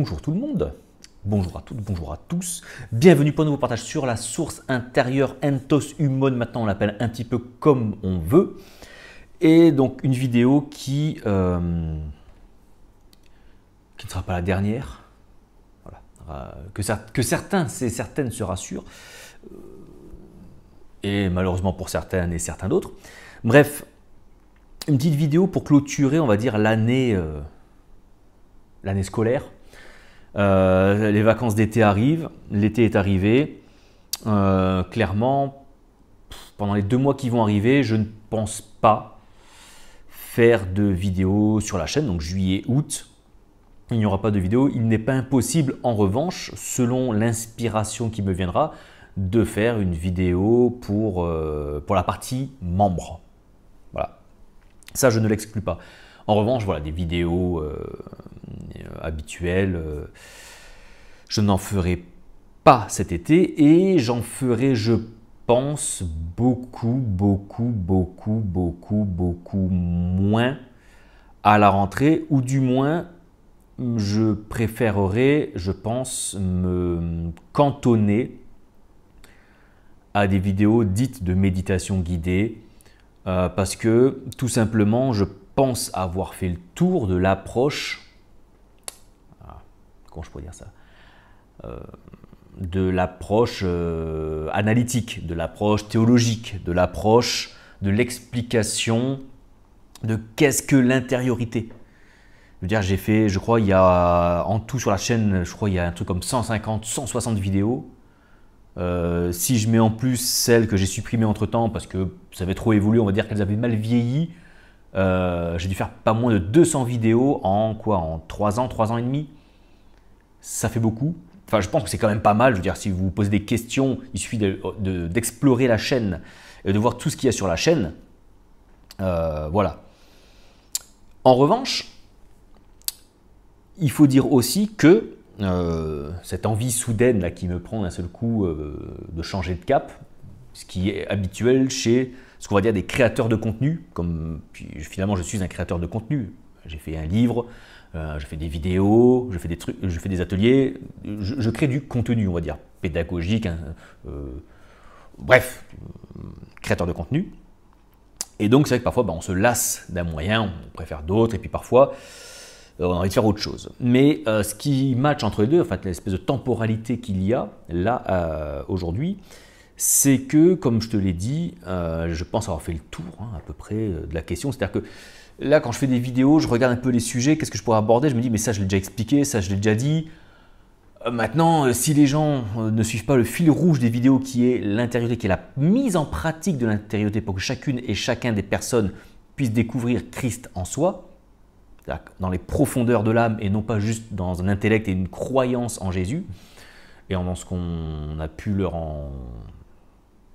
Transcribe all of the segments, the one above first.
Bonjour tout le monde, bonjour à toutes, bonjour à tous. Bienvenue pour un nouveau partage sur la source intérieure Entos Humon. Maintenant on l'appelle un petit peu comme on veut. Et donc une vidéo qui ne sera pas la dernière. Voilà. Que certains et certaines se rassurent. Et malheureusement pour certains et certains d'autres. Bref, une petite vidéo pour clôturer, on va dire, l'année scolaire. Les vacances d'été arrivent, l'été est arrivé. Clairement, pendant les 2 mois qui vont arriver, je ne pense pas faire de vidéo sur la chaîne, donc juillet, août. Il n'y aura pas de vidéo. Il n'est pas impossible, en revanche, selon l'inspiration qui me viendra, de faire une vidéo pour la partie membres. Voilà. Ça, je ne l'exclus pas. En revanche, voilà, des vidéos habituelles, je n'en ferai pas cet été et j'en ferai, je pense, beaucoup moins à la rentrée, ou du moins, je préférerais, je pense, me cantonner à des vidéos dites de méditation guidée parce que, tout simplement, je pense avoir fait le tour de l'approche, comment je pourrais dire ça, de l'approche analytique, de l'approche théologique, de l'approche de l'explication de qu'est-ce que l'intériorité. Je veux dire, j'ai fait, je crois, il y a en tout sur la chaîne, je crois, il y a un truc comme 150, 160 vidéos. Si je mets en plus celles que j'ai supprimées entre temps parce que ça avait trop évolué, on va dire qu'elles avaient mal vieilli, j'ai dû faire pas moins de 200 vidéos en quoi, en 3 ans et demi. Ça fait beaucoup. Enfin, je pense que c'est quand même pas mal. Je veux dire, si vous vous posez des questions, il suffit d'explorer la chaîne et de voir tout ce qu'il y a sur la chaîne. Voilà. En revanche, il faut dire aussi que cette envie soudaine là, qui me prend d'un seul coup de changer de cap, ce qui est habituel chez ce qu'on va dire des créateurs de contenu, comme puis, finalement je suis un créateur de contenu. J'ai fait un livre, je fais des vidéos, je fais des trucs, je fais des ateliers, je crée du contenu, on va dire, pédagogique, hein, bref, créateur de contenu. Et donc c'est vrai que parfois on se lasse d'un moyen, on préfère d'autres, et puis parfois on a envie de faire autre chose. Mais ce qui match entre les deux, en fait, l'espèce de temporalité qu'il y a là aujourd'hui, c'est que, comme je te l'ai dit, je pense avoir fait le tour à peu près de la question. C'est-à-dire que là, quand je fais des vidéos, je regarde un peu les sujets, qu'est-ce que je pourrais aborder, je me dis, mais ça, je l'ai déjà expliqué, ça, je l'ai déjà dit. Maintenant, si les gens ne suivent pas le fil rouge des vidéos qui est l'intériorité, qui est la mise en pratique de l'intériorité pour que chacune et chacun des personnes puissent découvrir Christ en soi, dans les profondeurs de l'âme et non pas juste dans un intellect et une croyance en Jésus et dans ce qu'on a pu leur en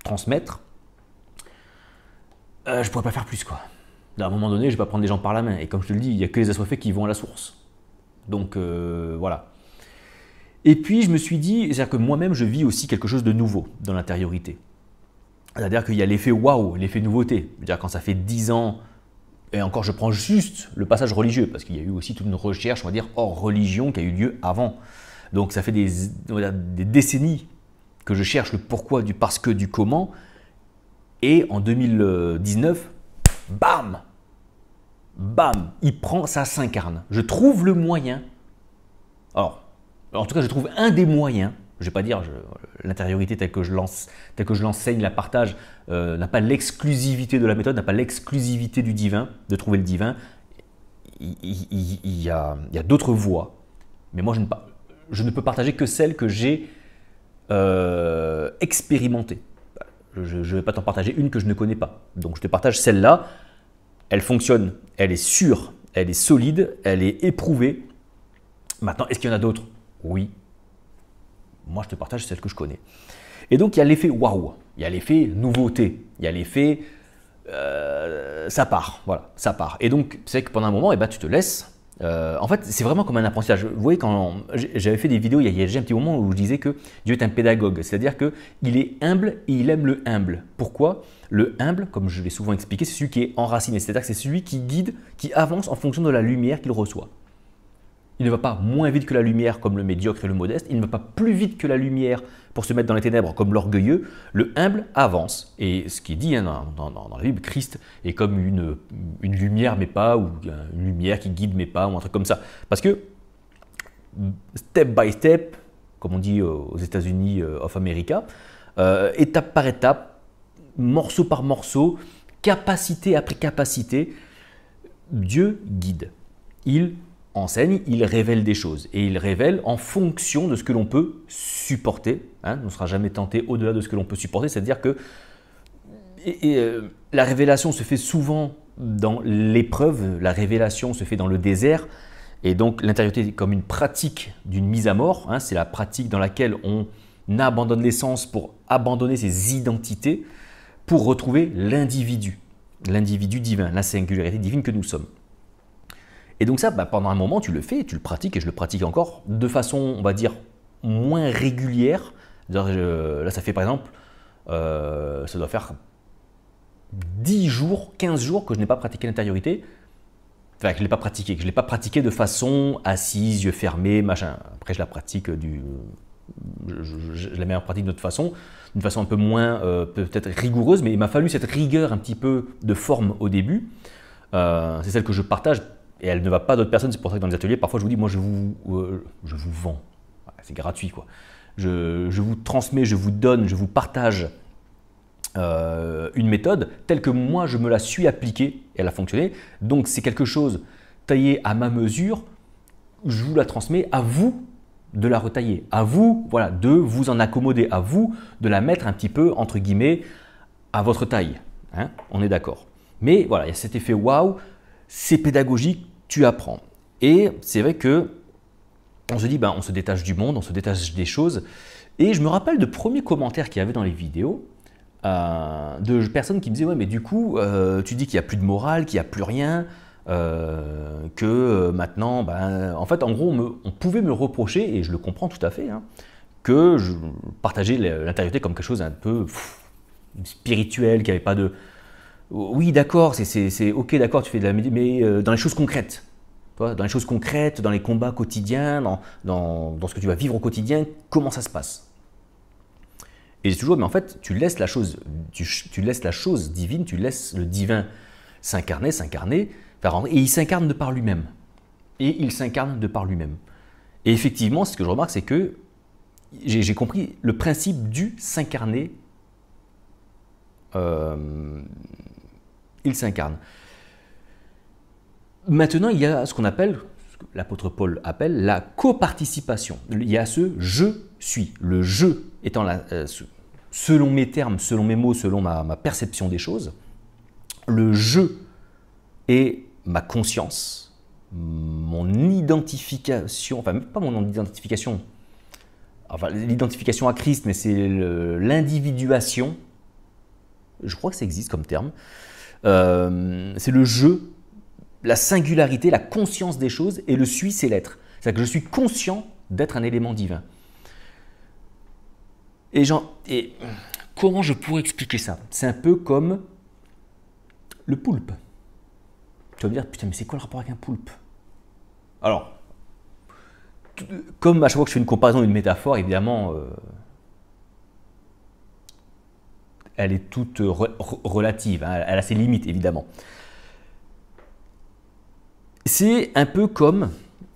transmettre, je ne pourrais pas faire plus, quoi. À un moment donné, je ne vais pas prendre les gens par la main. Et comme je te le dis, il n'y a que les assoiffés qui vont à la source. Donc voilà. Et puis je me suis dit, c'est-à-dire que moi-même, je vis aussi quelque chose de nouveau dans l'intériorité. C'est-à-dire qu'il y a l'effet waouh, l'effet nouveauté. C'est-à-dire quand ça fait 10 ans, et encore je prends juste le passage religieux, parce qu'il y a eu aussi toute une recherche, on va dire, hors religion qui a eu lieu avant. Donc ça fait des décennies que je cherche le pourquoi du parce que du comment. Et en 2019, bam, ça s'incarne. Je trouve le moyen. Alors, en tout cas, je trouve un des moyens. Je ne vais pas dire l'intériorité telle que je l'enseigne, la partage, n'a pas l'exclusivité de la méthode, n'a pas l'exclusivité du divin, de trouver le divin. Il y a d'autres voies, mais moi je ne peux partager que celles que j'ai expérimentées. Je ne vais pas t'en partager une que je ne connais pas. Donc je te partage celle-là, elle fonctionne, elle est sûre, elle est solide, elle est éprouvée. Maintenant, est-ce qu'il y en a d'autres? Oui. Moi, je te partage celle que je connais. Et donc, il y a l'effet waouh, il y a l'effet nouveauté, il y a l'effet ça part, voilà, ça part. Et donc, c'est vrai que pendant un moment, tu te laisses. En fait, c'est vraiment comme un apprentissage. Vous voyez, quand j'avais fait des vidéos il y a déjà un petit moment où je disais que Dieu est un pédagogue, c'est-à-dire qu'il est humble et il aime le humble. Pourquoi? Le humble, comme je l'ai souvent expliqué, c'est celui qui est enraciné, c'est-à-dire que c'est celui qui guide, qui avance en fonction de la lumière qu'il reçoit. Il ne va pas moins vite que la lumière comme le médiocre et le modeste. Il ne va pas plus vite que la lumière pour se mettre dans les ténèbres comme l'orgueilleux. Le humble avance. Et ce qui est dit hein, dans la Bible, Christ est comme une lumière mais pas, ou une lumière qui guide mais pas, ou un truc comme ça. Parce que step by step, comme on dit aux États-Unis of America, étape par étape, morceau par morceau, capacité après capacité, Dieu guide. Il enseigne, il révèle des choses. Et il révèle en fonction de ce que l'on peut supporter. Hein, on ne sera jamais tenté au-delà de ce que l'on peut supporter. C'est-à-dire que la révélation se fait souvent dans l'épreuve, la révélation se fait dans le désert. Et donc l'intériorité est comme une pratique d'une mise à mort. Hein, c'est la pratique dans laquelle on abandonne l'essence pour abandonner ses identités, pour retrouver l'individu divin, la singularité divine que nous sommes. Et donc ça, pendant un moment, tu le fais, tu le pratiques, et je le pratique encore de façon, on va dire, moins régulière. Là, ça fait par exemple, ça doit faire 10 jours, 15 jours que je n'ai pas pratiqué l'intériorité. Enfin, que je ne l'ai pas pratiqué de façon assise, yeux fermés, machin. Après, je la pratique je la mets en pratique d'une façon un peu moins peut-être rigoureuse, mais il m'a fallu cette rigueur un petit peu de forme au début. C'est celle que je partage. Et elle ne va pas d'autres personnes, c'est pour ça que dans les ateliers, parfois je vous dis, moi je vous vends, c'est gratuit quoi. Je vous transmets, je vous donne, je vous partage une méthode telle que moi je me la suis appliquée et elle a fonctionné. Donc c'est quelque chose taillé à ma mesure, je vous la transmets, à vous de la retailler, à vous voilà, de vous en accommoder, à vous de la mettre un petit peu entre guillemets à votre taille. Hein, on est d'accord. Mais voilà, il y a cet effet waouh, c'est pédagogique, tu apprends. Et c'est vrai que on se dit, on se détache du monde, on se détache des choses. Et je me rappelle de premiers commentaires qu'il y avait dans les vidéos de personnes qui me disaient, ouais, mais du coup, tu dis qu'il n'y a plus de morale, qu'il n'y a plus rien, que maintenant, en fait, en gros, on pouvait me reprocher, et je le comprends tout à fait, hein, que je partageais l'intériorité comme quelque chose un peu spirituel, qui n'avait pas de... Oui, d'accord, c'est ok, d'accord, tu fais de la méditation, mais dans les choses concrètes. Dans les choses concrètes, dans les combats quotidiens, dans ce que tu vas vivre au quotidien, comment ça se passe? Et c'est toujours, mais en fait, tu laisses la chose divine, tu laisses le divin s'incarner, faire rentrer, et il s'incarne de par lui-même. Et effectivement, ce que je remarque, c'est que j'ai compris le principe du s'incarner. Il s'incarne. Maintenant, il y a ce qu'on appelle, ce que l'apôtre Paul appelle la coparticipation. Il y a ce « je suis ». Le « je » étant, selon mes termes, selon mes mots, selon ma perception des choses, le « je » est ma conscience, mon identification, enfin pas mon identification, enfin l'identification à Christ, mais c'est l'individuation, je crois que ça existe comme terme, c'est le « je », la singularité, la conscience des choses, et le « suis », c'est l'être. C'est-à-dire que je suis conscient d'être un élément divin. Et comment je pourrais expliquer ça? C'est un peu comme le poulpe. Tu vas me dire, putain, mais c'est quoi le rapport avec un poulpe? Alors, comme à chaque fois que je fais une comparaison, une métaphore, évidemment, elle est toute relative, hein, elle a ses limites, évidemment. C'est un peu comme,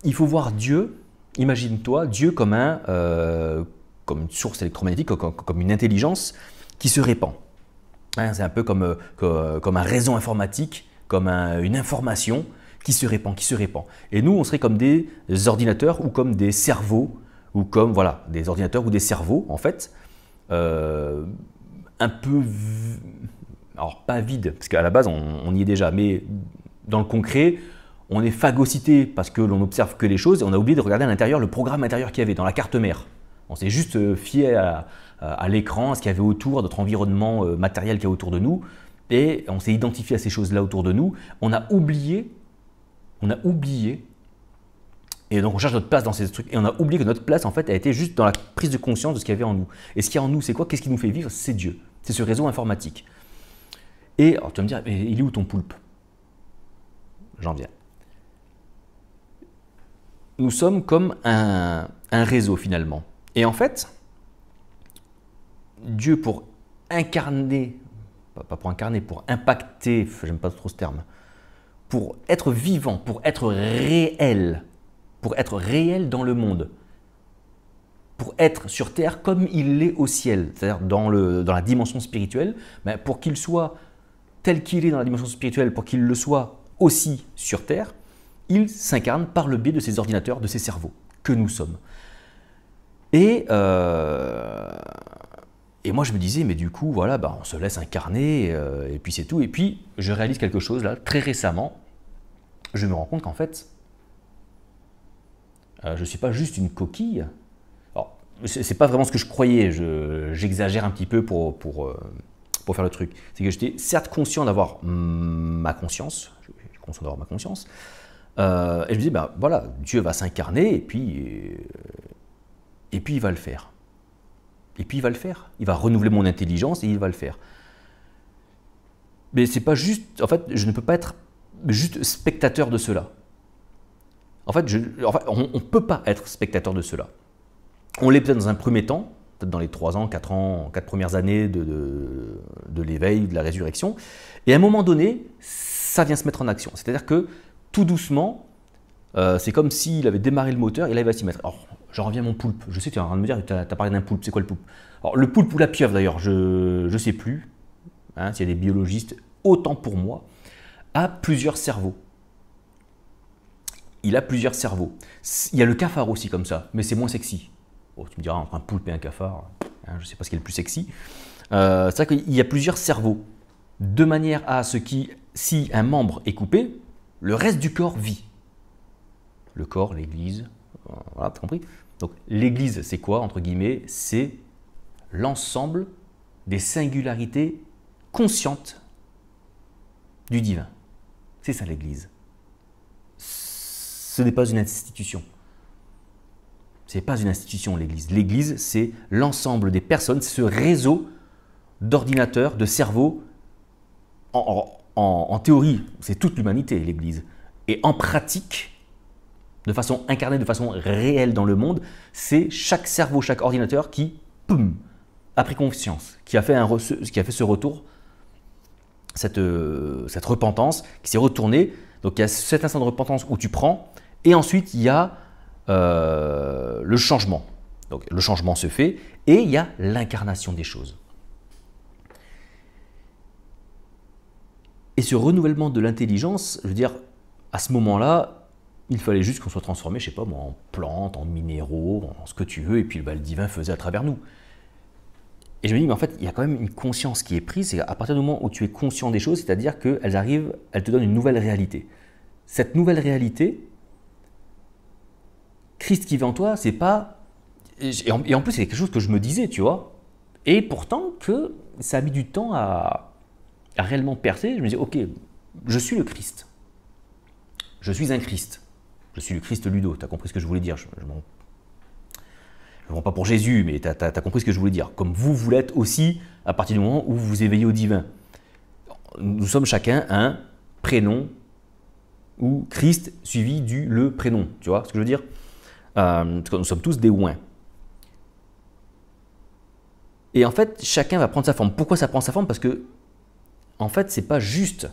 il faut voir Dieu, imagine-toi Dieu comme une source électromagnétique, comme une intelligence qui se répand. Hein, c'est un peu comme un réseau informatique, comme une information qui se répand. Et nous, on serait comme des ordinateurs ou comme des cerveaux, ou comme voilà, des ordinateurs ou des cerveaux, en fait, un peu, alors pas vide, parce qu'à la base, on y est déjà, mais dans le concret, on est phagocyté parce que l'on n'observe que les choses et on a oublié de regarder à l'intérieur le programme intérieur qu'il y avait dans la carte mère. On s'est juste fié à l'écran, à ce qu'il y avait autour, à notre environnement matériel qui est autour de nous, et on s'est identifié à ces choses-là autour de nous. On a oublié, et donc on cherche notre place dans ces trucs, et on a oublié que notre place en fait a été juste dans la prise de conscience de ce qu'il y avait en nous. Et ce qu'il y a en nous, c'est quoi? Qu'est-ce qui nous fait vivre? C'est Dieu, c'est ce réseau informatique. Et alors tu vas me dire, mais il est où ton poulpe? J'en viens. nous sommes comme un réseau finalement. Et en fait, Dieu pour incarner, pas pour incarner, pour impacter, j'aime pas trop ce terme, pour être vivant, pour être réel dans le monde, pour être sur terre comme il l'est au ciel, c'est-à-dire dans la dimension spirituelle, ben pour qu'il soit tel qu'il est dans la dimension spirituelle, pour qu'il le soit aussi sur terre, il s'incarne par le biais de ces ordinateurs, de ces cerveaux que nous sommes. Et moi je me disais, mais du coup, voilà, ben on se laisse incarner, et puis c'est tout. Et puis je réalise quelque chose là, très récemment, je me rends compte qu'en fait, je ne suis pas juste une coquille. Alors, c'est pas vraiment ce que je croyais, j'exagère un petit peu pour faire le truc. C'est que j'étais certes conscient d'avoir ma conscience, et je me disais, ben voilà, Dieu va s'incarner, et puis il va le faire. Et puis il va le faire. Il va renouveler mon intelligence et il va le faire. Mais c'est pas juste, en fait, je ne peux pas être juste spectateur de cela. En fait, on ne peut pas être spectateur de cela. On l'est peut-être dans un premier temps, peut-être dans les 3 ans, 4 premières années de l'éveil, de la résurrection. Et à un moment donné, ça vient se mettre en action. C'est-à-dire que tout doucement, c'est comme s'il avait démarré le moteur et là il va s'y mettre. Alors, j'en reviens à mon poulpe. Je sais que tu es en train de me dire, tu as parlé d'un poulpe. C'est quoi le poulpe? Alors, le poulpe ou la pieuvre d'ailleurs, je ne sais plus. Hein, s'il y a des biologistes, autant pour moi, a plusieurs cerveaux. Il a plusieurs cerveaux. Il y a le cafard aussi comme ça, mais c'est moins sexy. Bon, tu me diras, entre un poulpe et un cafard, hein, je ne sais pas ce qui est le plus sexy. C'est vrai qu'il y a plusieurs cerveaux, de manière à ce que si un membre est coupé, le reste du corps vit. Le corps, l'église, voilà, tu as compris? Donc l'église, c'est quoi, entre guillemets? C'est l'ensemble des singularités conscientes du divin. C'est ça l'église. Ce n'est pas une institution. Ce n'est pas une institution, l'église. L'église, c'est l'ensemble des personnes, c'est ce réseau d'ordinateurs, de cerveaux. En théorie, c'est toute l'humanité, l'église. Et en pratique, de façon incarnée, de façon réelle dans le monde, c'est chaque cerveau, chaque ordinateur qui, poum, a pris conscience, qui a fait ce retour, cette repentance, qui s'est retournée. Donc il y a cet instant de repentance où tu prends, et ensuite il y a le changement. Donc le changement se fait, et il y a l'incarnation des choses. Et ce renouvellement de l'intelligence, je veux dire, à ce moment-là, il fallait juste qu'on soit transformé, je sais pas moi, en plantes, en minéraux, en ce que tu veux, et puis le divin faisait à travers nous. Et je me dis, mais en fait, il y a quand même une conscience qui est prise, c'est à partir du moment où tu es conscient des choses, c'est-à-dire qu'elles te donnent une nouvelle réalité. Cette nouvelle réalité, Christ qui vit en toi, c'est pas... Et en plus, c'est quelque chose que je me disais, tu vois. Et pourtant, que ça a mis du temps à réellement percer. Je me dis, ok, je suis le Christ. Je suis un Christ. Je suis le Christ Ludo. Tu as compris ce que je voulais dire. Je ne vends pas pour Jésus, mais tu as compris ce que je voulais dire. Comme vous l'êtes aussi à partir du moment où vous vous éveillez au divin. Nous sommes chacun un prénom ou Christ suivi du le prénom. Tu vois ce que je veux dire? Nous sommes tous des ouins. Et en fait, chacun va prendre sa forme. Pourquoi ça prend sa forme? Parce que, en fait, c'est pas juste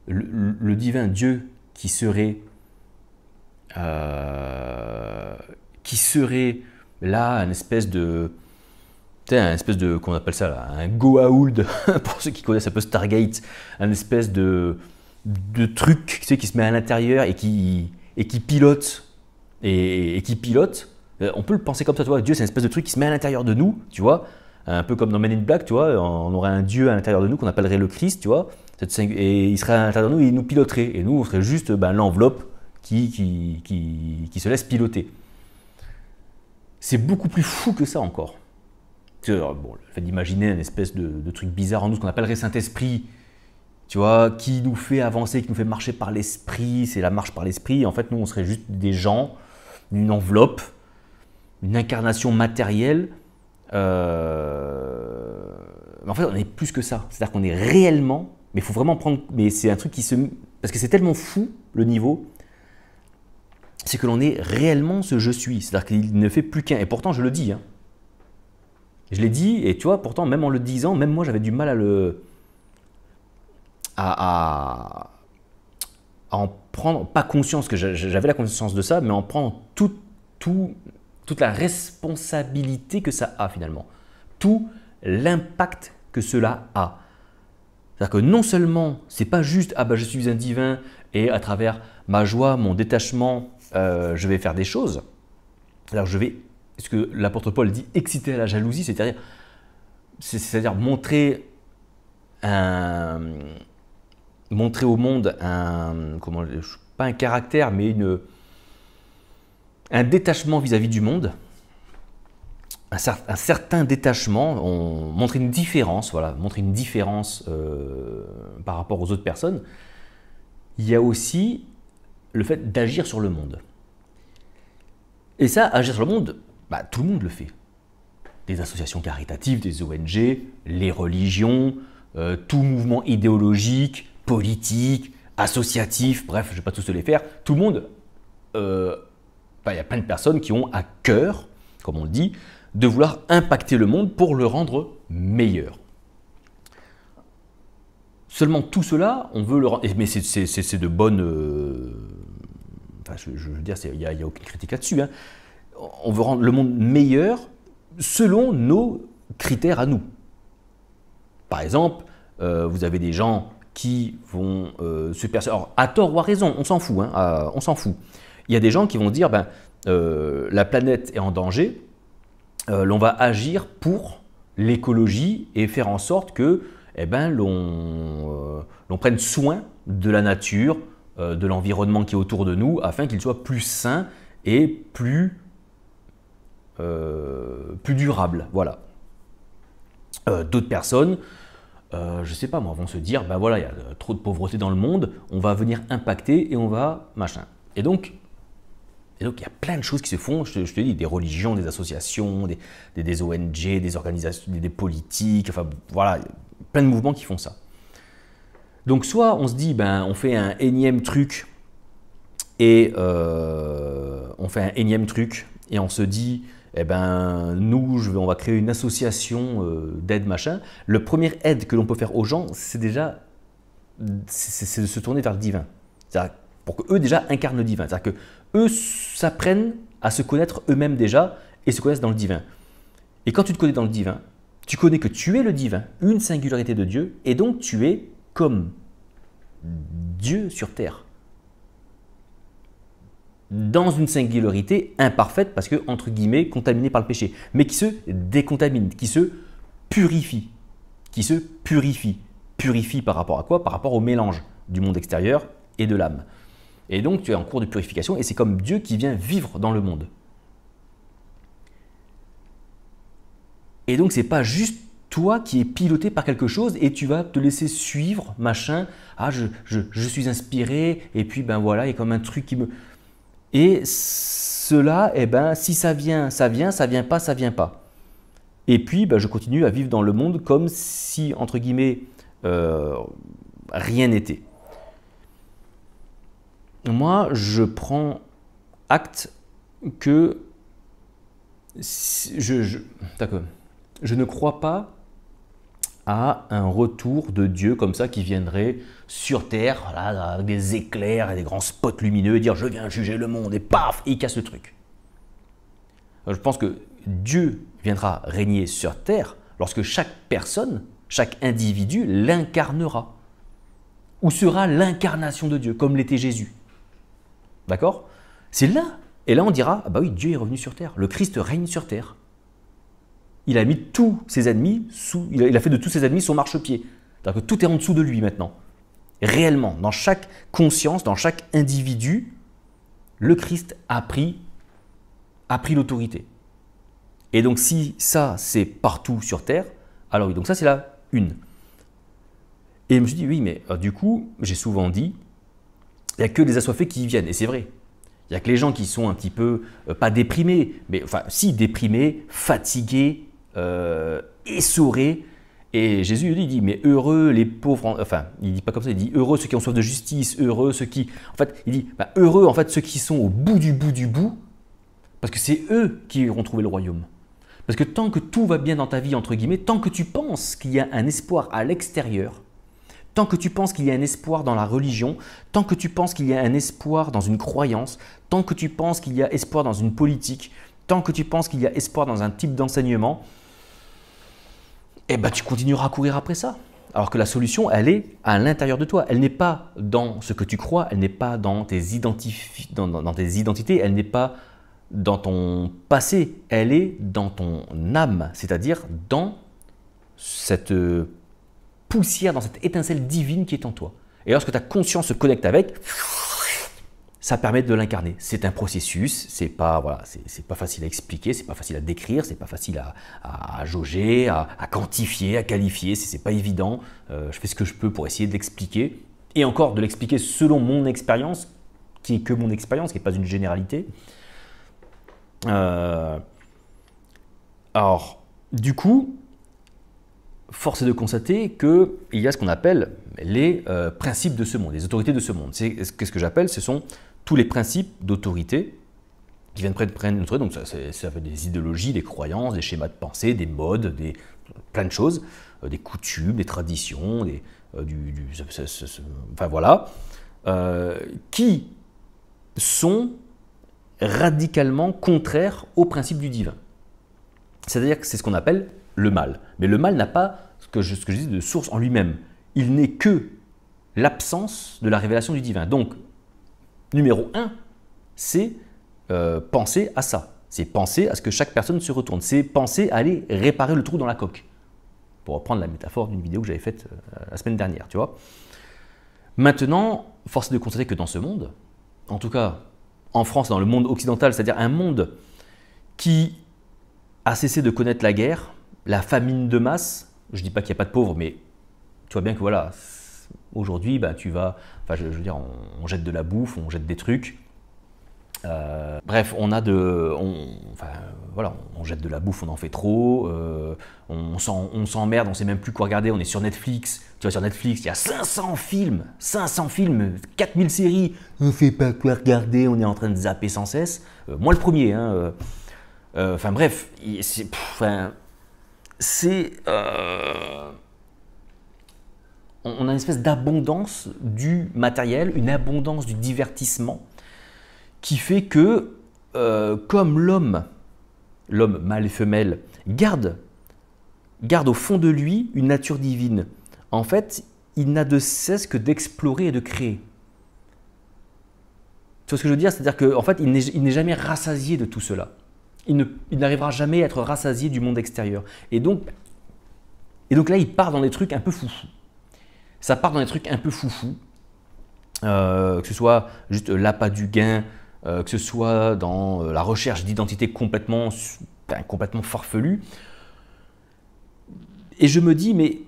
le divin Dieu qui serait là, une espèce de, qu'on appelle ça là, un Goa'uld, pour ceux qui connaissent un peu Stargate, un espèce de truc, tu sais, qui se met à l'intérieur et qui pilote, et qui pilote. On peut le penser comme ça, tu vois. Dieu, c'est une espèce de truc qui se met à l'intérieur de nous, tu vois, un peu comme dans Men in Black, tu vois. On aurait un Dieu à l'intérieur de nous qu'on appellerait le Christ, tu vois, et il serait à l'intérieur de nous et il nous piloterait, et nous, on serait juste l'enveloppe qui se laisse piloter. C'est beaucoup plus fou que ça encore. Bon, le fait d'imaginer une espèce de truc bizarre en nous, ce qu'on appellerait Saint-Esprit, tu vois, qui nous fait avancer, qui nous fait marcher par l'esprit, c'est la marche par l'esprit. En fait, nous, on serait juste des gens, une enveloppe, une incarnation matérielle. Mais en fait, on est plus que ça. C'est-à-dire qu'on est réellement, mais il faut vraiment prendre, mais c'est un truc qui se... Parce que c'est tellement fou, le niveau, c'est que l'on est réellement ce je suis. C'est-à-dire qu'il ne fait plus qu'un. Et pourtant, je le dis. Hein. Je l'ai dit, et tu vois, pourtant, même en le disant, même moi, j'avais du mal à en prendre, pas conscience, que j'avais la conscience de ça, mais en prendre toute la responsabilité que ça a finalement. Tout l'impact que cela a. C'est-à-dire que non seulement, c'est pas juste « Ah ben je suis un divin et à travers ma joie, mon détachement, je vais faire des choses ». Alors je vais, ce que l'apôtre Paul dit, exciter à la jalousie, c'est-à-dire montrer au monde pas un caractère, mais un détachement vis-à-vis du monde, un certain détachement, montrer une différence, voilà, montrer une différence par rapport aux autres personnes. Il y a aussi le fait d'agir sur le monde. Et ça, agir sur le monde, bah, tout le monde le fait. Des associations caritatives, des ONG, les religions, tout mouvement idéologique, politique, associatif, bref, je ne vais pas tous les faire. Tout le monde, il y a plein de personnes qui ont à cœur, comme on le dit, de vouloir impacter le monde pour le rendre meilleur. Seulement tout cela, on veut le rendre... Mais c'est de bonnes... je veux dire, il n'y a aucune critique là-dessus. Hein. On veut rendre le monde meilleur selon nos critères à nous. Par exemple, vous avez des gens qui vont se percevoir... Alors, à tort ou à raison, on s'en fout. Hein, on s'en fout. Il y a des gens qui vont dire, la planète est en danger, l'on va agir pour l'écologie et faire en sorte que l'on prenne soin de la nature, de l'environnement qui est autour de nous, afin qu'il soit plus sain et plus durable. Voilà. D'autres personnes, je ne sais pas moi, vont se dire, voilà, il y a trop de pauvreté dans le monde, on va venir impacter et on va machin. Et donc, il y a plein de choses qui se font, je te dis, des religions, des associations, des ONG, des organisations, des politiques, enfin voilà, plein de mouvements qui font ça. Donc soit on se dit, on fait un énième truc et on se dit, nous, on va créer une association d'aide machin. Le premier aide que l'on peut faire aux gens, c'est de se tourner vers le divin. C'est-à-dire pour qu'eux déjà incarnent le divin. C'est-à-dire qu'eux s'apprennent à se connaître eux-mêmes déjà et se connaissent dans le divin. Et quand tu te connais dans le divin, tu connais que tu es le divin, une singularité de Dieu, et donc tu es comme Dieu sur terre. Dans une singularité imparfaite parce que, entre guillemets, contaminée par le péché, mais qui se décontamine, qui se purifie. Purifie par rapport à quoi? Par rapport au mélange du monde extérieur et de l'âme. Et donc, tu es en cours de purification et c'est comme Dieu qui vient vivre dans le monde. Et donc, ce n'est pas juste toi qui es piloté par quelque chose et tu vas te laisser suivre, machin. Ah, je suis inspiré et puis, voilà, il y a comme un truc qui me... Et cela, si ça vient, ça vient pas, ça vient pas. Et puis, je continue à vivre dans le monde comme si, entre guillemets, rien n'était. Moi, je prends acte que je ne crois pas à un retour de Dieu comme ça qui viendrait sur terre, là, avec des éclairs et des grands spots lumineux et dire je viens juger le monde et paf, et il casse le truc. Je pense que Dieu viendra régner sur terre lorsque chaque personne, chaque individu l'incarnera ou sera l'incarnation de Dieu comme l'était Jésus. D'accord? C'est là. Et là on dira, ah bah oui, Dieu est revenu sur terre, le Christ règne sur terre. Il a mis tous ses ennemis il a fait de tous ses ennemis son marchepied. C'est-à-dire que tout est en dessous de lui maintenant. Réellement, dans chaque conscience, dans chaque individu, le Christ a pris l'autorité. Et donc si ça c'est partout sur terre, alors oui, donc ça c'est la une. Et je me suis dit oui, mais du coup, j'ai souvent dit, il n'y a que les assoiffés qui y viennent, et c'est vrai. Il n'y a que les gens qui sont un petit peu, pas déprimés, mais enfin si déprimés, fatigués, essorés, Et Jésus lui dit, mais heureux les pauvres, enfin, il dit pas comme ça, il dit heureux ceux qui ont soif de justice, heureux ceux qui, en fait, il dit, bah, heureux en fait ceux qui sont au bout du bout, parce que c'est eux qui iront trouver le royaume. Parce que tant que tout va bien dans ta vie, entre guillemets, tant que tu penses qu'il y a un espoir à l'extérieur, tant que tu penses qu'il y a un espoir dans la religion, tant que tu penses qu'il y a un espoir dans une croyance, tant que tu penses qu'il y a espoir dans une politique, tant que tu penses qu'il y a espoir dans un type d'enseignement, eh ben, tu continueras à courir après ça. Alors que la solution, elle est à l'intérieur de toi. Elle n'est pas dans ce que tu crois, elle n'est pas dans tes, dans tes identités, elle n'est pas dans ton passé, elle est dans ton âme, c'est-à-dire dans cette poussière, dans cette étincelle divine qui est en toi. Et lorsque ta conscience se connecte avec, ça permet de l'incarner. C'est un processus, c'est pas, voilà, c'est pas facile à expliquer, c'est pas facile à décrire, c'est pas facile à jauger, à quantifier, à qualifier, c'est pas évident. Je fais ce que je peux pour essayer de l'expliquer, et encore de l'expliquer selon mon expérience, qui est que mon expérience, qui n'est pas une généralité. Alors, du coup, force est de constater qu'il y a ce qu'on appelle les principes de ce monde, les autorités de ce monde. Qu'est-ce que j'appelle? Ce sont tous les principes d'autorité qui viennent prendre une autorité. Donc ça fait des idéologies, des croyances, des schémas de pensée, des modes, plein de choses, des coutumes, des traditions, enfin voilà, qui sont radicalement contraires aux principes du divin. C'est-à-dire que c'est ce qu'on appelle le mal. Mais le mal n'a pas ce que je dis de source en lui-même. Il n'est que l'absence de la révélation du divin. Donc, numéro 1, c'est penser à ça. C'est penser à ce que chaque personne se retourne. C'est penser à aller réparer le trou dans la coque. Pour reprendre la métaphore d'une vidéo que j'avais faite la semaine dernière, tu vois. Maintenant, force est de constater que dans ce monde, en tout cas en France, dans le monde occidental, c'est-à-dire un monde qui a cessé de connaître la guerre, la famine de masse, je ne dis pas qu'il n'y a pas de pauvres, mais tu vois bien que voilà, aujourd'hui, bah, tu vas, enfin, je veux dire, on jette de la bouffe, on jette des trucs. Bref, on jette de la bouffe, on en fait trop, on s'emmerde, on ne sait même plus quoi regarder, on est sur Netflix, tu vois sur Netflix, il y a 500 films, 4000 séries, on ne sait pas quoi regarder, on est en train de zapper sans cesse. Moi le premier, hein, enfin bref, on a une espèce d'abondance du matériel, une abondance du divertissement, qui fait que, comme l'homme mâle et femelle, garde au fond de lui une nature divine, en fait, il n'a de cesse que d'explorer et de créer. Tu vois ce que je veux dire? C'est-à-dire qu'en fait, il n'est jamais rassasié de tout cela. Il n'arrivera jamais à être rassasié du monde extérieur. Et donc là, il part dans des trucs un peu foufou. Ça part dans des trucs un peu foufou, que ce soit juste l'appât du gain, que ce soit dans la recherche d'identité complètement farfelue. Et je me dis, mais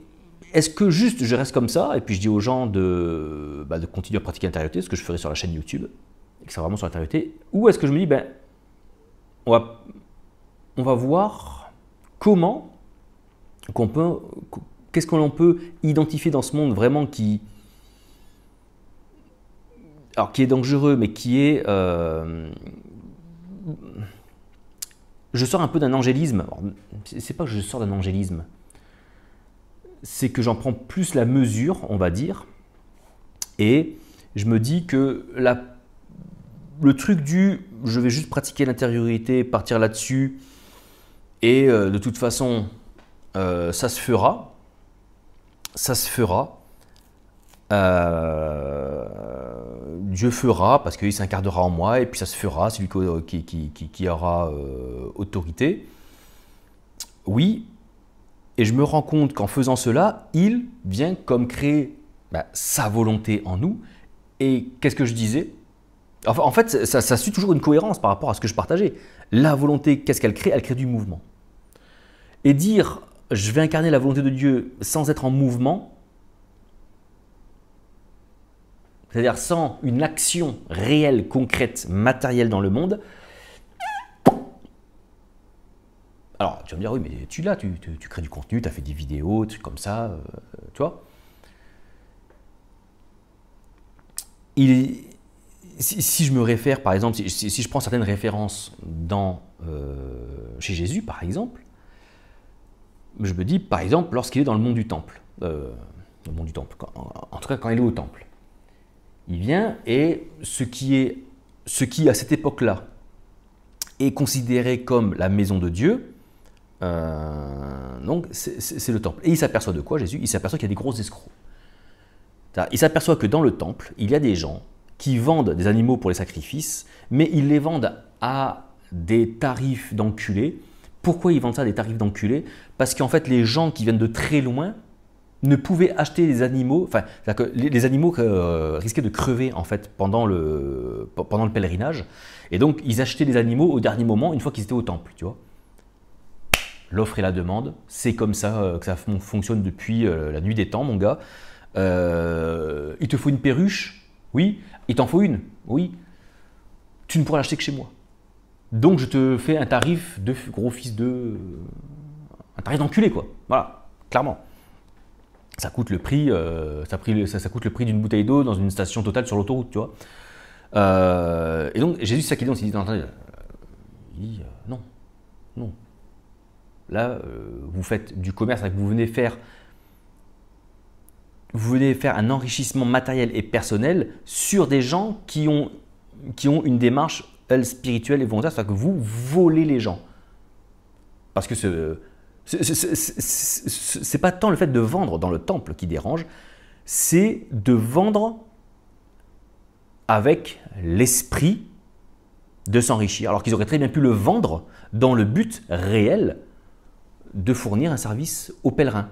est-ce que juste je reste comme ça et puis je dis aux gens de continuer à pratiquer l'intériorité, ce que je ferai sur la chaîne YouTube, et que c'est vraiment sur l'intériorité, ou est-ce que je me dis, on va voir qu'est-ce que l'on peut identifier dans ce monde vraiment qui est dangereux, mais qui est... je sors un peu d'un angélisme. C'est pas que je sors d'un angélisme, c'est que j'en prends plus la mesure, on va dire, et je me dis que le truc je vais juste pratiquer l'intériorité, partir là-dessus, et de toute façon, ça se fera. Dieu fera parce qu'il s'incarnera en moi et puis ça se fera, c'est lui qui aura autorité. Oui, et je me rends compte qu'en faisant cela, il vient comme créer sa volonté en nous. Et qu'est-ce que je disais? Enfin, en fait, ça suit toujours une cohérence par rapport à ce que je partageais. La volonté, qu'est-ce qu'elle crée? Elle crée du mouvement. Et dire je vais incarner la volonté de Dieu sans être en mouvement, c'est-à-dire sans une action réelle, concrète, matérielle dans le monde, Alors, tu vas me dire, oui, mais tu l'as, tu crées du contenu, tu as fait des vidéos, des trucs comme ça, tu vois. Si je me réfère, par exemple, si je prends certaines références chez Jésus, par exemple, je me dis, par exemple, lorsqu'il est dans le monde du temple, en tout cas quand il est au temple, il vient et ce qui à cette époque-là est considéré comme la maison de Dieu, donc c'est le temple. Et il s'aperçoit de quoi, Jésus? Il s'aperçoit qu'il y a des gros escrocs. Il s'aperçoit que dans le temple, il y a des gens qui vendent des animaux pour les sacrifices, mais ils les vendent à des tarifs d'enculés. Pourquoi ils vendent ça à des tarifs d'enculés? Parce qu'en fait, les gens qui viennent de très loin ne pouvaient acheter les animaux, enfin, les animaux risquaient de crever en fait pendant le pèlerinage, et donc ils achetaient les animaux au dernier moment, une fois qu'ils étaient au temple, tu vois. L'offre et la demande, c'est comme ça que ça fonctionne depuis la nuit des temps, mon gars. Il te faut une perruche? Oui. Il t'en faut une? Oui. Tu ne pourras l'acheter que chez moi. Donc je te fais un tarif de gros fils de... un tarif d'enculé, quoi. Voilà, clairement. Ça coûte le prix, ça coûte le prix d'une bouteille d'eau dans une station Total sur l'autoroute, tu vois. Et donc Jésus, c'est ça qu'il dit, il dit non, non. Là, vous faites du commerce, vous venez faire un enrichissement matériel et personnel sur des gens qui ont une démarche spirituelle et volontaire, c'est-à-dire que vous volez les gens. Parce que c'est pas tant le fait de vendre dans le temple qui dérange, c'est de vendre avec l'esprit de s'enrichir, alors qu'ils auraient très bien pu le vendre dans le but réel de fournir un service aux pèlerins.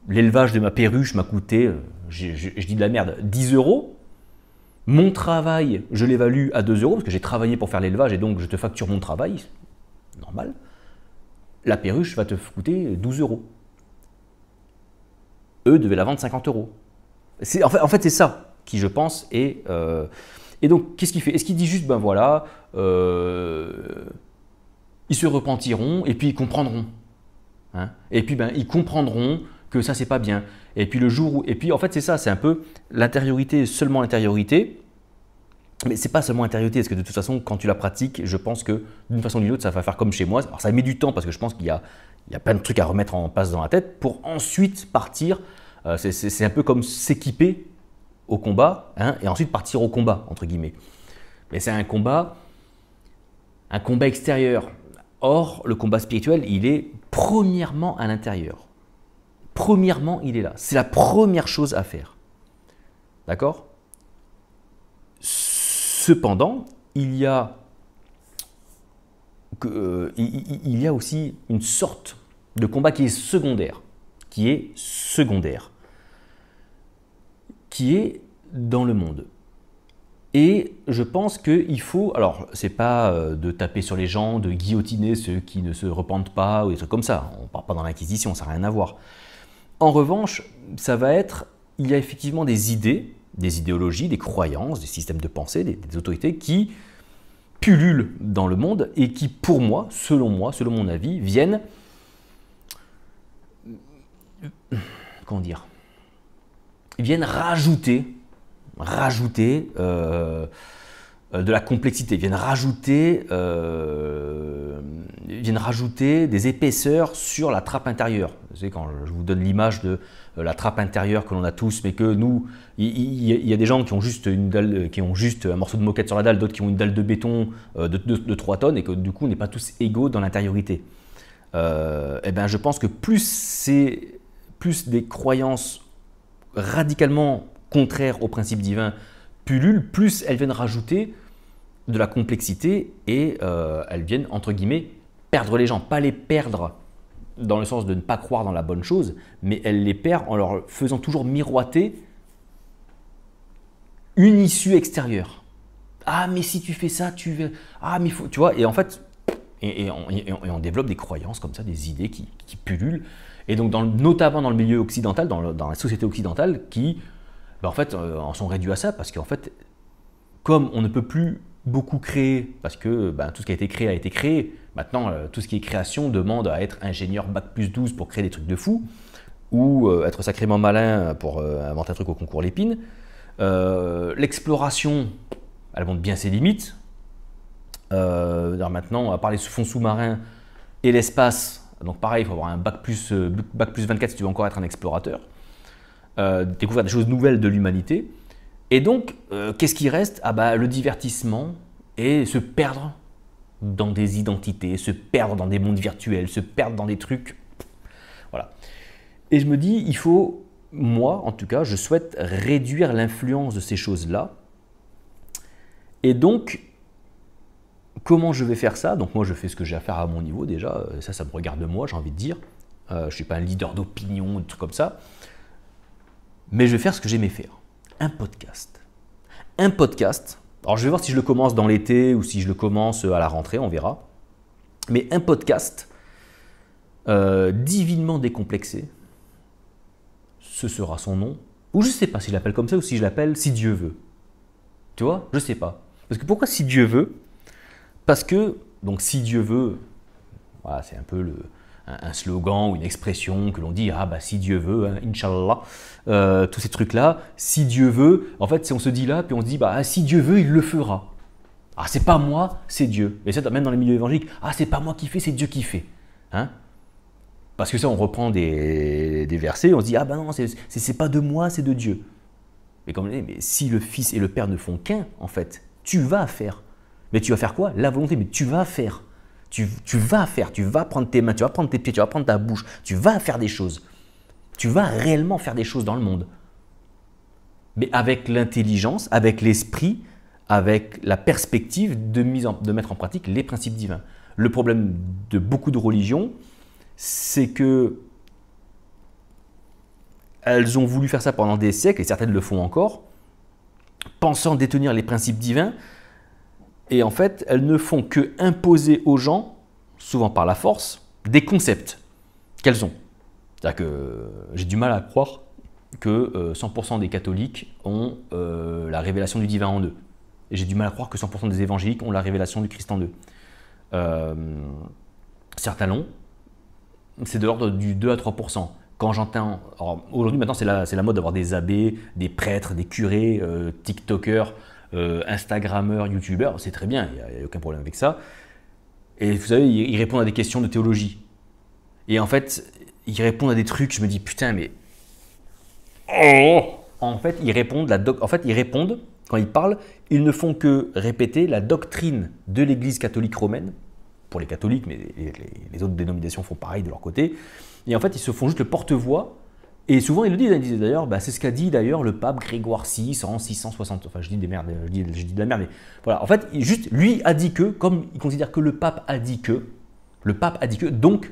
L'élevage de ma perruche m'a coûté, je dis de la merde, 10 €. Mon travail, je l'évalue à 2 € parce que j'ai travaillé pour faire l'élevage et donc je te facture mon travail, normal. La perruche va te coûter 12 €. Eux devaient la vendre 50 €. En fait c'est ça qui, je pense, et donc qu'est-ce qu'il fait? Est-ce qu'il dit juste, ben voilà, ils se repentiront et puis ils comprendront, hein, et puis ben ils comprendront que ça c'est pas bien. Et puis le jour où, et puis en fait c'est ça, c'est un peu l'intériorité, seulement l'intériorité, mais c'est pas seulement l'intériorité, parce que de toute façon quand tu la pratiques, je pense que d'une façon ou d'une autre ça va faire comme chez moi. Alors ça met du temps parce que je pense qu'il y a plein de trucs à remettre en place dans la tête pour ensuite partir. C'est un peu comme s'équiper au combat, hein, et ensuite partir au combat entre guillemets. Mais c'est un combat extérieur. Or le combat spirituel, il est premièrement à l'intérieur. Premièrement, il est là. C'est la première chose à faire. D'accord? Cependant, il y a aussi une sorte de combat qui est secondaire. Qui est dans le monde. Et je pense qu'il faut, alors c'est pas de taper sur les gens, de guillotiner ceux qui ne se repentent pas ou des trucs comme ça. On ne part pas dans l'inquisition, ça n'a rien à voir. En revanche, ça va être, il y a effectivement des idées, des idéologies, des croyances, des systèmes de pensée, des autorités qui pullulent dans le monde et qui, pour moi, selon mon avis, viennent, comment dire, ils viennent rajouter de la complexité, viennent rajouter des épaisseurs sur la trappe intérieure. Vous savez, quand je vous donne l'image de la trappe intérieure que l'on a tous, mais que nous, il y a des gens qui ont juste une dalle, qui ont juste un morceau de moquette sur la dalle, d'autres qui ont une dalle de béton de 3 tonnes, et que du coup, on n'est pas tous égaux dans l'intériorité. Eh ben, je pense que plus des croyances radicalement contraires au principe divin pullulent, plus elles viennent rajouter de la complexité et elles viennent, entre guillemets, perdre les gens. Pas les perdre dans le sens de ne pas croire dans la bonne chose, mais elles les perdent en leur faisant toujours miroiter une issue extérieure. Ah, mais si tu fais ça, tu veux... Ah, mais il faut... Tu vois, et en fait, on développe des croyances comme ça, des idées qui pullulent. Et donc, notamment dans le milieu occidental, dans la société occidentale, qui, ben en fait, en sont réduits à ça, parce qu'en fait, comme on ne peut plus beaucoup créé, parce que tout ce qui a été créé a été créé. Maintenant, tout ce qui est création demande à être ingénieur bac+12 pour créer des trucs de fou, ou être sacrément malin pour inventer un truc au concours Lépine. L'exploration, elle montre bien ses limites. Maintenant, à part les fonds sous-marins et l'espace, donc pareil, il faut avoir un bac+24 si tu veux encore être un explorateur. Découvrir des choses nouvelles de l'humanité. Et donc, qu'est-ce qui reste? Le divertissement et se perdre dans des identités, se perdre dans des mondes virtuels, se perdre dans des trucs. Voilà. Et je me dis, il faut, moi en tout cas, je souhaite réduire l'influence de ces choses-là. Et donc, comment je vais faire ça? Donc moi, je fais ce que j'ai à faire à mon niveau déjà. Ça me regarde moi, j'ai envie de dire. Je ne suis pas un leader d'opinion, des trucs comme ça. Mais je vais faire ce que j'aimais faire. Un podcast. Un podcast. Alors je vais voir si je le commence dans l'été ou si je le commence à la rentrée, on verra. Mais un podcast divinement décomplexé. Ce sera son nom. Ou je ne sais pas si je l'appelle comme ça ou si je l'appelle Si Dieu veut. Tu vois? Je ne sais pas. Parce que pourquoi Si Dieu veut? Parce que, donc Si Dieu veut, voilà, c'est un peu un slogan ou une expression que l'on dit, si Dieu veut, hein, Inch'Allah, tous ces trucs-là, si Dieu veut, en fait, on se dit là, puis on se dit, si Dieu veut, il le fera. C'est pas moi, c'est Dieu. Et ça, même dans les milieux évangéliques, c'est pas moi qui fais, c'est Dieu qui fait. Hein? Parce que ça, on reprend des versets, on se dit, non, c'est pas de moi, c'est de Dieu. Mais si le Fils et le Père ne font qu'un, en fait, tu vas faire. Mais tu vas faire quoi? La volonté, mais tu vas faire. Tu vas faire, tu vas prendre tes mains, tu vas prendre tes pieds, tu vas prendre ta bouche, tu vas faire des choses. Tu vas réellement faire des choses dans le monde. Mais avec l'intelligence, avec l'esprit, avec la perspective de mettre en pratique les principes divins. Le problème de beaucoup de religions, c'est que elles ont voulu faire ça pendant des siècles, et certaines le font encore, pensant détenir les principes divins. Et en fait, elles ne font que imposer aux gens, souvent par la force, des concepts qu'elles ont. C'est-à-dire que j'ai du mal à croire que 100% des catholiques ont la révélation du divin en eux. Et j'ai du mal à croire que 100% des évangéliques ont la révélation du Christ en eux. Certains l'ont, c'est de l'ordre du 2 à 3%. Quand j'entends... Aujourd'hui, maintenant, c'est la mode d'avoir des abbés, des prêtres, des curés, TikTokers, Instagrammeurs, YouTubeurs, c'est très bien, il n'y a aucun problème avec ça. Et vous savez, ils répondent à des questions de théologie. Et en fait, ils répondent à des trucs, je me dis, putain, mais... En fait, ils répondent, quand ils parlent, ils ne font que répéter la doctrine de l'Église catholique romaine, pour les catholiques, mais les autres dénominations font pareil de leur côté. Et en fait, ils se font juste le porte-voix. Et souvent, ils le disent. Ils disent d'ailleurs, c'est ce qu'a dit d'ailleurs le pape Grégoire VI en 660. Enfin, je dis des merdes, je dis de la merde. Mais voilà. En fait, juste, lui a dit que, comme il considère que le pape a dit que, donc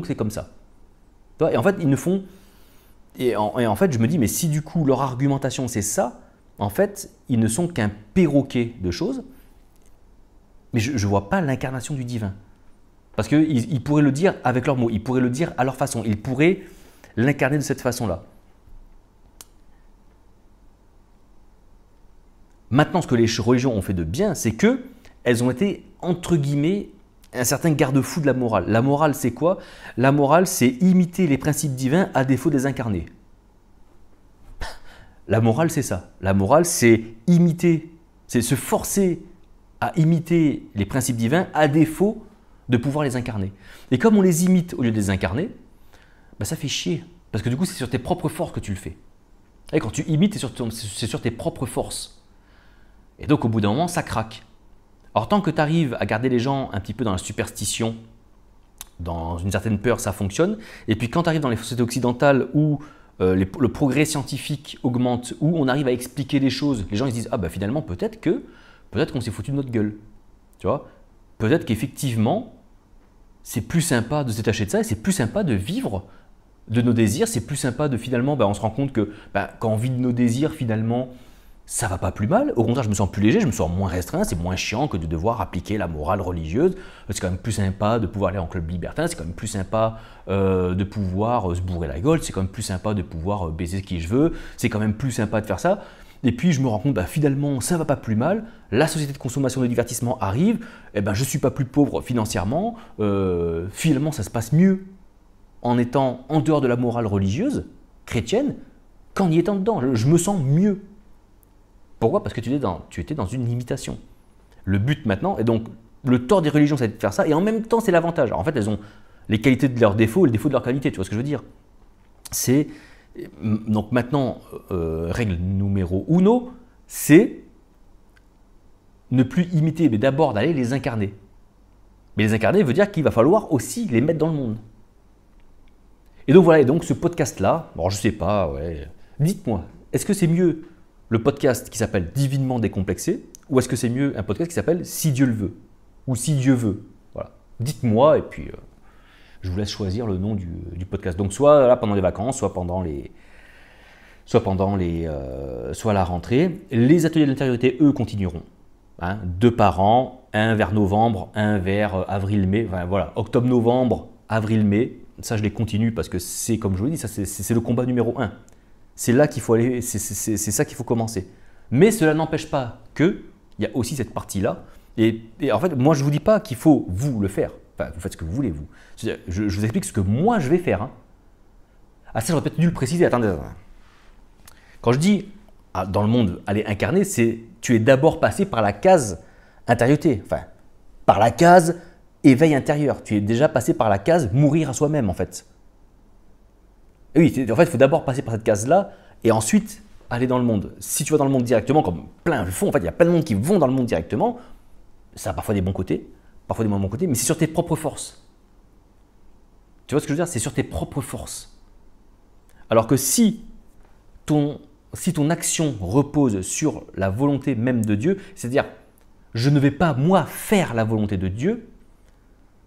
c'est comme ça. Et en fait, ils ne font. Et en fait, je me dis, mais si du coup leur argumentation c'est ça, en fait, ils ne sont qu'un perroquet de choses. Mais je ne vois pas l'incarnation du divin. Parce qu'ils pourraient le dire avec leurs mots, ils pourraient le dire à leur façon, ils pourraient l'incarner de cette façon-là. Maintenant, ce que les religions ont fait de bien, c'est qu'elles ont été, entre guillemets, un certain garde-fou de la morale. La morale, c'est quoi? La morale, c'est imiter les principes divins à défaut des incarnés. La morale, c'est ça. La morale, c'est imiter, c'est se forcer à imiter les principes divins à défaut de pouvoir les incarner. Et comme on les imite au lieu de les incarner, ça fait chier. Parce que du coup, c'est sur tes propres forces que tu le fais. Et quand tu imites, c'est sur tes propres forces. Et donc, au bout d'un moment, ça craque. Alors, tant que tu arrives à garder les gens un petit peu dans la superstition, dans une certaine peur, ça fonctionne. Et puis, quand tu arrives dans les sociétés occidentales où le progrès scientifique augmente, où on arrive à expliquer les choses, les gens ils se disent « Ah finalement, peut-être qu'on s'est foutu de notre gueule. » Tu vois? Peut-être qu'effectivement, c'est plus sympa de se détacher de ça et c'est plus sympa de vivre de nos désirs. C'est plus sympa de finalement, on se rend compte que quand on vit de nos désirs, finalement, ça va pas plus mal. Au contraire, je me sens plus léger, je me sens moins restreint. C'est moins chiant que de devoir appliquer la morale religieuse. C'est quand même plus sympa de pouvoir aller en club libertin. C'est quand même plus sympa de pouvoir se bourrer la gueule. C'est quand même plus sympa de pouvoir baiser qui je veux. C'est quand même plus sympa de faire ça. Et puis je me rends compte, finalement, ça va pas plus mal. La société de consommation de divertissement arrive. Je ne suis pas plus pauvre financièrement. Finalement, ça se passe mieux en étant en dehors de la morale religieuse, chrétienne, qu'en y étant dedans. Je me sens mieux. Pourquoi? Parce que tu étais dans une limitation. Le but maintenant, et donc le tort des religions, c'est de faire ça, et en même temps, c'est l'avantage. En fait, elles ont les qualités de leurs défauts et le défaut de leurs qualités, tu vois ce que je veux dire? Donc maintenant, règle numéro uno, c'est ne plus imiter, mais d'abord d'aller les incarner. Mais les incarner veut dire qu'il va falloir aussi les mettre dans le monde. Et donc voilà, et donc ce podcast-là, bon je sais pas, ouais, dites-moi, est-ce que c'est mieux le podcast qui s'appelle Divinement décomplexé, ou est-ce que c'est mieux un podcast qui s'appelle Si Dieu le veut, ou Si Dieu veut? Voilà, dites-moi, et puis je vous laisse choisir le nom du podcast. Donc soit là pendant les vacances, soit la rentrée. Les ateliers de l'intériorité, eux, continueront. 2 par an, un vers novembre, un vers avril-mai. Enfin, voilà, octobre-novembre, avril-mai. Ça, je les continue parce que c'est, comme je vous l'ai dit, c'est le combat numéro 1. C'est là qu'il faut aller, c'est ça qu'il faut commencer. Mais cela n'empêche pas qu'il y a aussi cette partie-là. Et en fait, moi, je ne vous dis pas qu'il faut vous le faire. Enfin, vous faites ce que vous voulez, vous. Je vous explique ce que moi, je vais faire. Ah, ça, j'aurais peut-être dû le préciser. Attendez. Quand je dis dans le monde aller incarner, c'est tu es d'abord passé par la case intériorité. Enfin, par la case éveil intérieur. Tu es déjà passé par la case mourir à soi-même, en fait. Et oui, en fait, il faut d'abord passer par cette case-là et ensuite aller dans le monde. Si tu vas dans le monde directement, comme plein le font, en fait, il y a plein de monde qui vont dans le monde directement. Ça a parfois des bons côtés, parfois des moins bons côtés, mais c'est sur tes propres forces. Tu vois ce que je veux dire? C'est sur tes propres forces. Alors que si ton action repose sur la volonté même de Dieu, c'est-à-dire je ne vais pas moi faire la volonté de Dieu,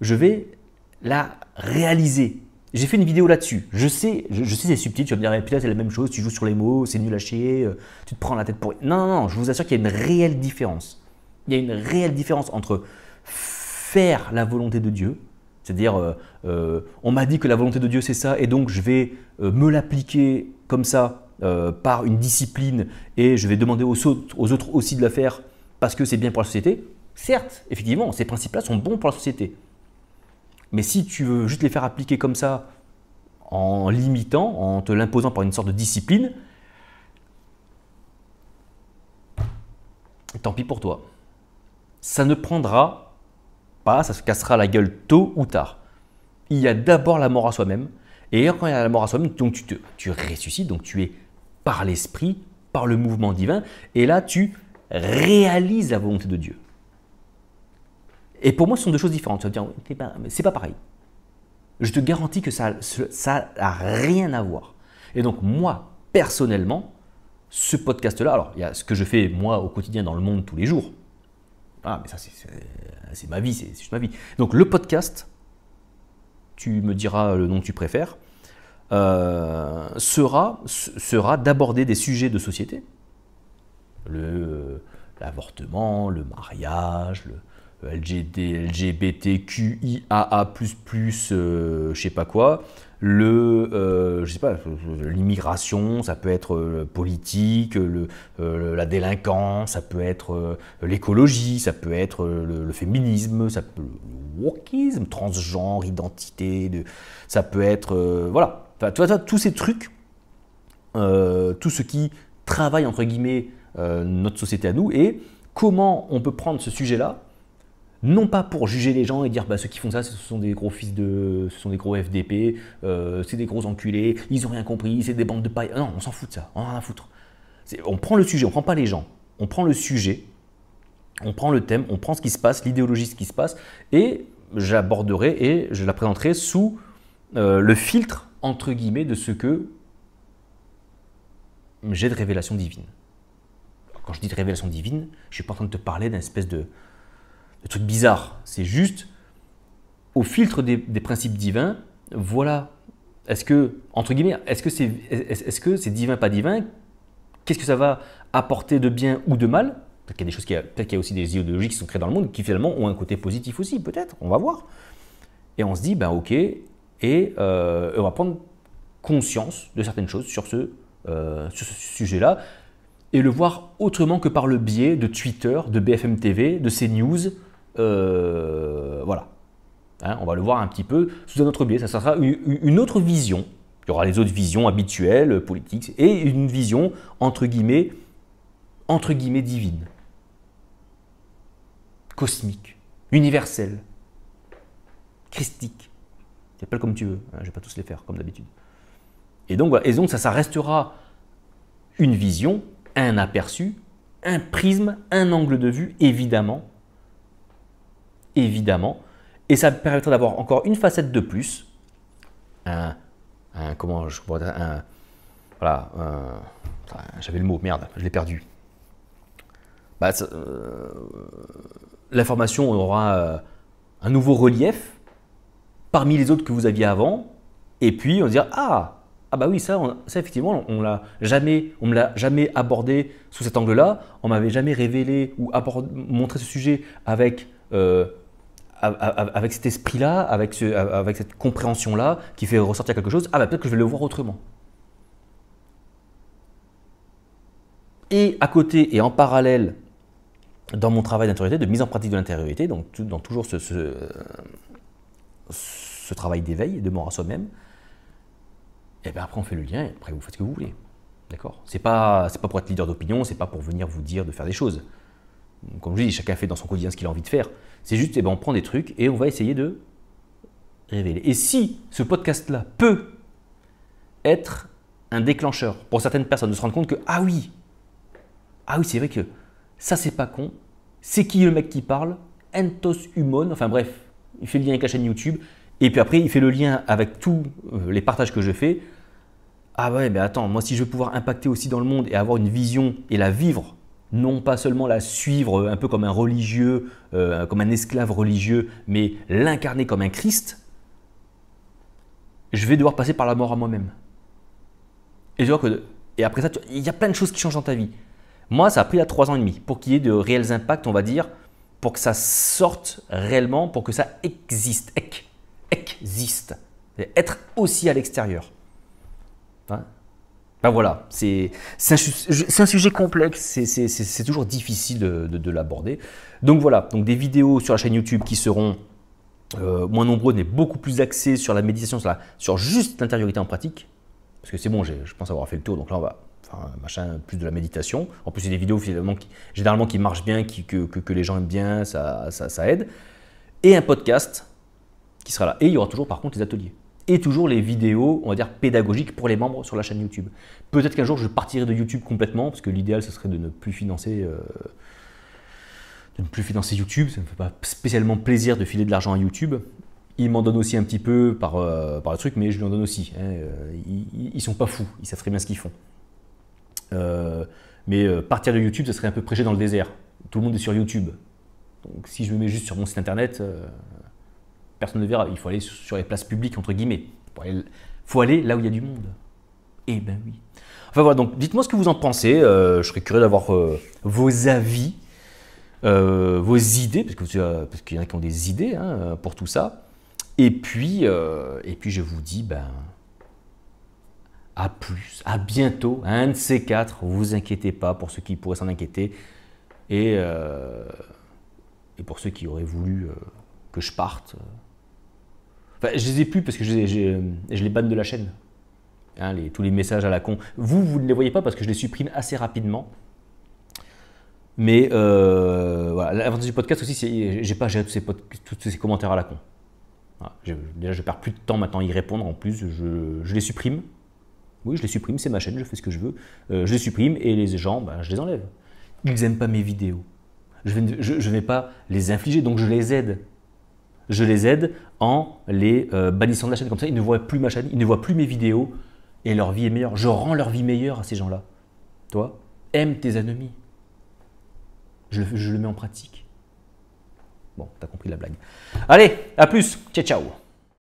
je vais la réaliser. J'ai fait une vidéo là-dessus. Je sais c'est subtil, tu vas me dire, puis là c'est la même chose, tu joues sur les mots, c'est nul à chier, tu te prends la tête pour… Non, je vous assure qu'il y a une réelle différence. Il y a une réelle différence entre faire la volonté de Dieu, c'est-à-dire on m'a dit que la volonté de Dieu c'est ça et donc je vais me l'appliquer comme ça par une discipline et je vais demander aux autres aussi de la faire parce que c'est bien pour la société. Certes, effectivement, ces principes-là sont bons pour la société. Mais si tu veux juste les faire appliquer comme ça, en limitant, en te l'imposant par une sorte de discipline, tant pis pour toi. Ça ne prendra pas, ça se cassera la gueule tôt ou tard. Il y a d'abord la mort à soi-même. Et quand il y a la mort à soi-même, donc tu ressuscites, donc tu es par l'esprit, par le mouvement divin. Et là, tu réalises la volonté de Dieu. Et pour moi, ce sont deux choses différentes. Tu vas me dire, c'est pas pareil. Je te garantis que ça n'a rien à voir. Et donc, moi, personnellement, ce podcast-là, alors, il y a ce que je fais, moi, au quotidien, dans le monde, tous les jours. Ah, mais ça, c'est ma vie, c'est juste ma vie. Donc, le podcast, tu me diras le nom que tu préfères, sera d'aborder des sujets de société. L'avortement, le mariage, le LGBTQIAA++, je sais pas quoi, je sais pas, l'immigration, ça peut être politique, la délinquance, ça peut être l'écologie, ça peut être le féminisme, ça peut le wokisme, transgenre, identité, ça peut être voilà, enfin, tu vois, tous ces trucs, tout ce qui travaille entre guillemets notre société à nous et comment on peut prendre ce sujet-là. Non pas pour juger les gens et dire ceux qui font ça, ce sont des gros ce sont des gros FDP, c'est des gros enculés, ils n'ont rien compris, c'est des bandes de paille. Non, on s'en fout de ça, on en a rien à foutre. On prend le sujet, on ne prend pas les gens. On prend le sujet, on prend le thème, on prend ce qui se passe, l'idéologie, ce qui se passe, et j'aborderai et je la présenterai sous le filtre, entre guillemets, de ce que j'ai de révélation divine. Quand je dis de révélation divine, je ne suis pas en train de te parler d'un espèce de truc bizarre, c'est juste au filtre des principes divins, voilà, est-ce que, entre guillemets, est-ce que c'est divin, pas divin, qu'est-ce que ça va apporter de bien ou de mal, peut-être qu'il y a des choses, peut-être qu'il y a aussi des idéologies qui sont créées dans le monde qui finalement ont un côté positif aussi, peut-être, on va voir, et on se dit, ok, et on va prendre conscience de certaines choses sur ce sujet-là, et le voir autrement que par le biais de Twitter, de BFM TV, de CNews. Voilà. Hein, on va le voir un petit peu sous un autre biais. Ça sera une autre vision. Il y aura les autres visions habituelles, politiques, et une vision entre guillemets divine, cosmique, universelle, christique. Appelle comme tu veux. Hein, je ne vais pas tous les faire comme d'habitude. Et donc, voilà. Et donc ça restera une vision, un aperçu, un prisme, un angle de vue, évidemment. Évidemment. Et ça permettra d'avoir encore une facette de plus. Voilà. J'avais le mot, merde, je l'ai perdu. L'information aura un nouveau relief parmi les autres que vous aviez avant. Et puis on va dire, ah bah oui, ça effectivement, on me l'a jamais abordé sous cet angle-là. On m'avait jamais révélé ou montré ce sujet avec cet esprit-là, avec cette compréhension-là qui fait ressortir quelque chose. Ah bah peut-être que je vais le voir autrement. Et à côté et en parallèle, dans mon travail d'intériorité, de mise en pratique de l'intériorité, donc dans toujours ce travail d'éveil, de mort à soi-même, et bien après on fait le lien et après vous faites ce que vous voulez. D'accord ? C'est pas pour être leader d'opinion, c'est pas pour venir vous dire de faire des choses. Comme je dis, chacun fait dans son quotidien ce qu'il a envie de faire. C'est juste, on prend des trucs et on va essayer de révéler. Et si ce podcast-là peut être un déclencheur pour certaines personnes, de se rendre compte que, ah oui, c'est vrai que ça c'est pas con, c'est qui le mec qui parle, entos humon, enfin bref, il fait le lien avec la chaîne YouTube, et puis après il fait le lien avec tous les partages que je fais. Ah ouais, mais attends, moi si je veux pouvoir impacter aussi dans le monde et avoir une vision et la vivre, non pas seulement la suivre un peu comme un religieux, comme un esclave religieux, mais l'incarner comme un Christ, je vais devoir passer par la mort à moi-même. Et après ça, il y a plein de choses qui changent dans ta vie. Moi, ça a pris 3 ans et demi pour qu'il y ait de réels impacts, on va dire, pour que ça sorte réellement, pour que ça existe. Existe. Être aussi à l'extérieur. Hein? Ben voilà, c'est un sujet complexe, c'est toujours difficile de l'aborder. Donc voilà, donc des vidéos sur la chaîne YouTube qui seront moins nombreuses, mais beaucoup plus axées sur la méditation, sur juste l'intériorité en pratique. Parce que c'est bon, je pense avoir fait le tour, donc là on va plus de la méditation. En plus, c'est des vidéos généralement qui marchent bien, que les gens aiment bien, ça aide. Et un podcast qui sera là. Et il y aura toujours par contre les ateliers. Et toujours les vidéos, on va dire, pédagogiques pour les membres sur la chaîne YouTube. Peut-être qu'un jour, je partirai de YouTube complètement, parce que l'idéal, ce serait de ne plus financer YouTube. Ça ne me fait pas spécialement plaisir de filer de l'argent à YouTube. Ils m'en donnent aussi un petit peu par le truc, mais je lui en donne aussi. Hein. Ils ne sont pas fous, ils savent très bien ce qu'ils font. Mais partir de YouTube, ça serait un peu prêcher dans le désert. Tout le monde est sur YouTube. Donc si je me mets juste sur mon site internet, personne ne verra. Il faut aller sur les places publiques, entre guillemets. Il faut aller là où il y a du monde. Eh ben oui. Enfin voilà, donc dites-moi ce que vous en pensez. Je serais curieux d'avoir vos avis, vos idées, parce qu'il y en a qui ont des idées pour tout ça. Et puis je vous dis, à plus, à bientôt, un de ces 4, vous inquiétez pas pour ceux qui pourraient s'en inquiéter, et pour ceux qui auraient voulu que je parte. Enfin, je les ai plus parce que je les banne de la chaîne. Hein, tous les messages à la con. Vous ne les voyez pas parce que je les supprime assez rapidement. Mais voilà, l'avantage du podcast aussi, c'est j'ai pas géré tous ces commentaires à la con. Voilà, déjà, je perds plus de temps maintenant à y répondre. En plus, je les supprime. Oui, je les supprime, c'est ma chaîne, je fais ce que je veux. Je les supprime et les gens, je les enlève. Ils n'aiment pas mes vidéos. Je ne vais pas les infliger, donc je les aide. Je les aide en les bannissant de la chaîne. Comme ça, ils ne voient plus ma chaîne, ils ne voient plus mes vidéos et leur vie est meilleure. Je rends leur vie meilleure à ces gens-là. Toi, aime tes ennemis. Je le mets en pratique. Bon, t'as compris la blague. Allez, à plus. Ciao, ciao.